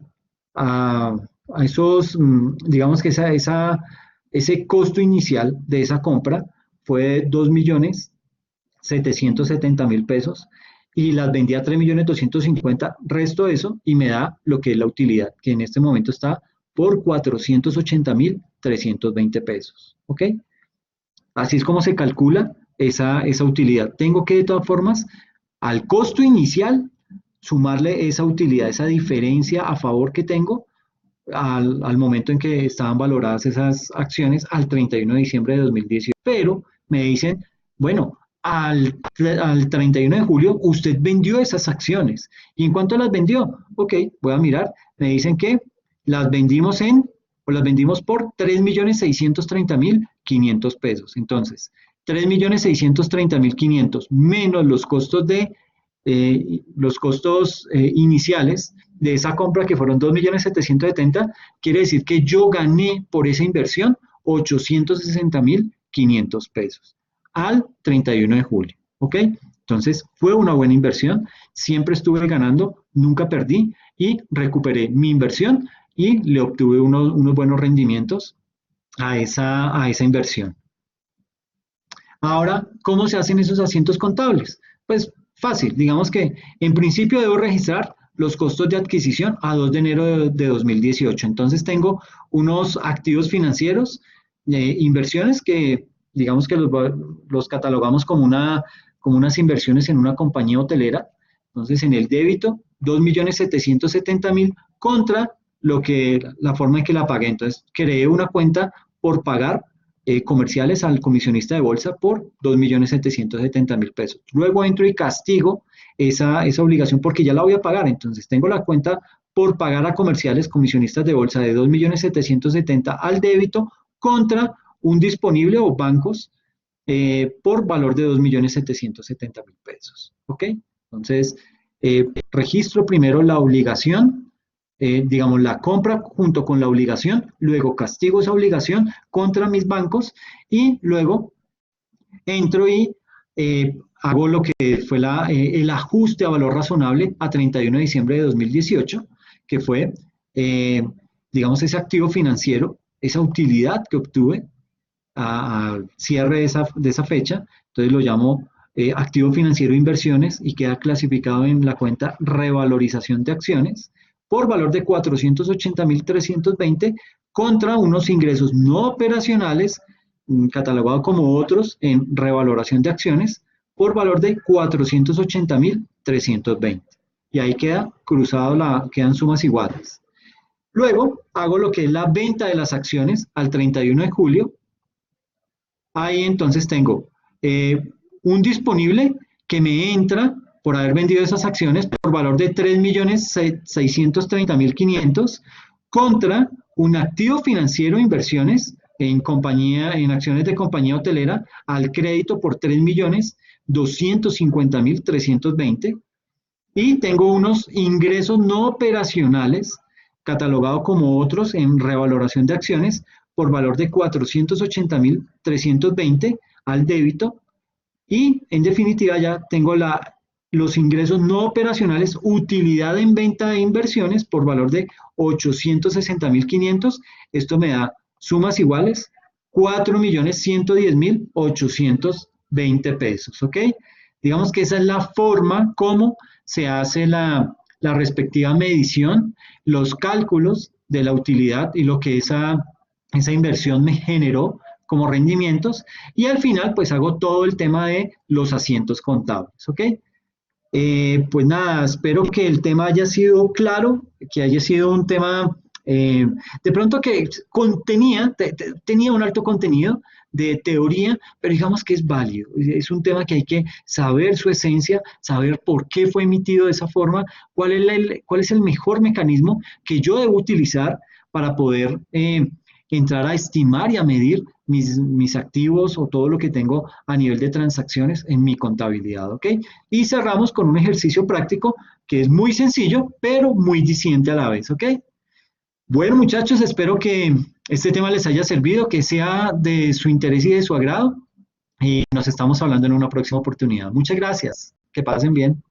[SPEAKER 1] a esos, digamos que ese costo inicial de esa compra fue de 2.770.000 pesos y las vendí a 3.250.000, resto de eso y me da lo que es la utilidad, que en este momento está por 480.320 pesos, ¿ok? Así es como se calcula esa utilidad. Tengo que de todas formas, al costo inicial, sumarle esa utilidad, esa diferencia a favor que tengo al momento en que estaban valoradas esas acciones al 31 de diciembre de 2018. Pero me dicen, bueno, al 31 de julio usted vendió esas acciones. ¿Y en cuánto las vendió? Ok, voy a mirar. Me dicen que las vendimos las vendimos por 3.630.500 pesos. Entonces, 3.630.500 menos los costos iniciales de esa compra, que fueron 2.770.000, quiere decir que yo gané por esa inversión 860.500 pesos al 31 de julio, ¿ok? Entonces fue una buena inversión, siempre estuve ganando, nunca perdí y recuperé mi inversión y le obtuve unos buenos rendimientos a esa inversión. Ahora, ¿cómo se hacen esos asientos contables? Pues fácil, digamos que en principio debo registrar los costos de adquisición a 2 de enero de 2018. Entonces tengo unos activos financieros, inversiones que digamos que los catalogamos como unas inversiones en una compañía hotelera. Entonces en el débito, 2.770.000 contra la forma en que la pagué. Entonces creé una cuenta por pagar comerciales al comisionista de bolsa por 2.770.000 pesos. Luego entro y castigo esa obligación porque ya la voy a pagar. Entonces tengo la cuenta por pagar a comerciales, comisionistas de bolsa de 2.770.000 al débito contra un disponible o bancos por valor de 2.770.000 pesos. ¿Ok? Entonces, registro primero la obligación, digamos, la compra junto con la obligación, luego castigo esa obligación contra mis bancos y luego entro y hago lo que fue el ajuste a valor razonable a 31 de diciembre de 2018, que fue, digamos, ese activo financiero, esa utilidad que obtuve al cierre de esa fecha. Entonces lo llamo activo financiero e inversiones y queda clasificado en la cuenta revalorización de acciones por valor de 480.320 contra unos ingresos no operacionales catalogados como otros en revaloración de acciones por valor de 480.320. Y ahí queda cruzado, quedan sumas iguales. Luego hago lo que es la venta de las acciones al 31 de julio. Ahí entonces tengo un disponible que me entra por haber vendido esas acciones por valor de 3.630.500 contra un activo financiero de inversiones en acciones de compañía hotelera al crédito por 3.250.320 y tengo unos ingresos no operacionales catalogados como otros en revaloración de acciones por valor de 480.320 al débito y en definitiva ya tengo los ingresos no operacionales, utilidad en venta de inversiones por valor de 860.500. Esto me da sumas iguales, 4.110.820 pesos, ¿ok? Digamos que esa es la forma como se hace la respectiva medición, los cálculos de la utilidad y lo que esa inversión me generó como rendimientos, y al final pues hago todo el tema de los asientos contables, ¿ok? Pues nada, espero que el tema haya sido claro, que haya sido un tema de pronto que tenía un alto contenido de teoría, pero digamos que es válido. Es un tema que hay que saber su esencia, saber por qué fue emitido de esa forma, cuál es el mejor mecanismo que yo debo utilizar para poder entrar a estimar y a medir mis activos o todo lo que tengo a nivel de transacciones en mi contabilidad, ¿ok? Y cerramos con un ejercicio práctico que es muy sencillo, pero muy diciente a la vez, ¿ok? Bueno, muchachos, espero que este tema les haya servido, que sea de su interés y de su agrado. Y nos estamos hablando en una próxima oportunidad. Muchas gracias. Que pasen bien.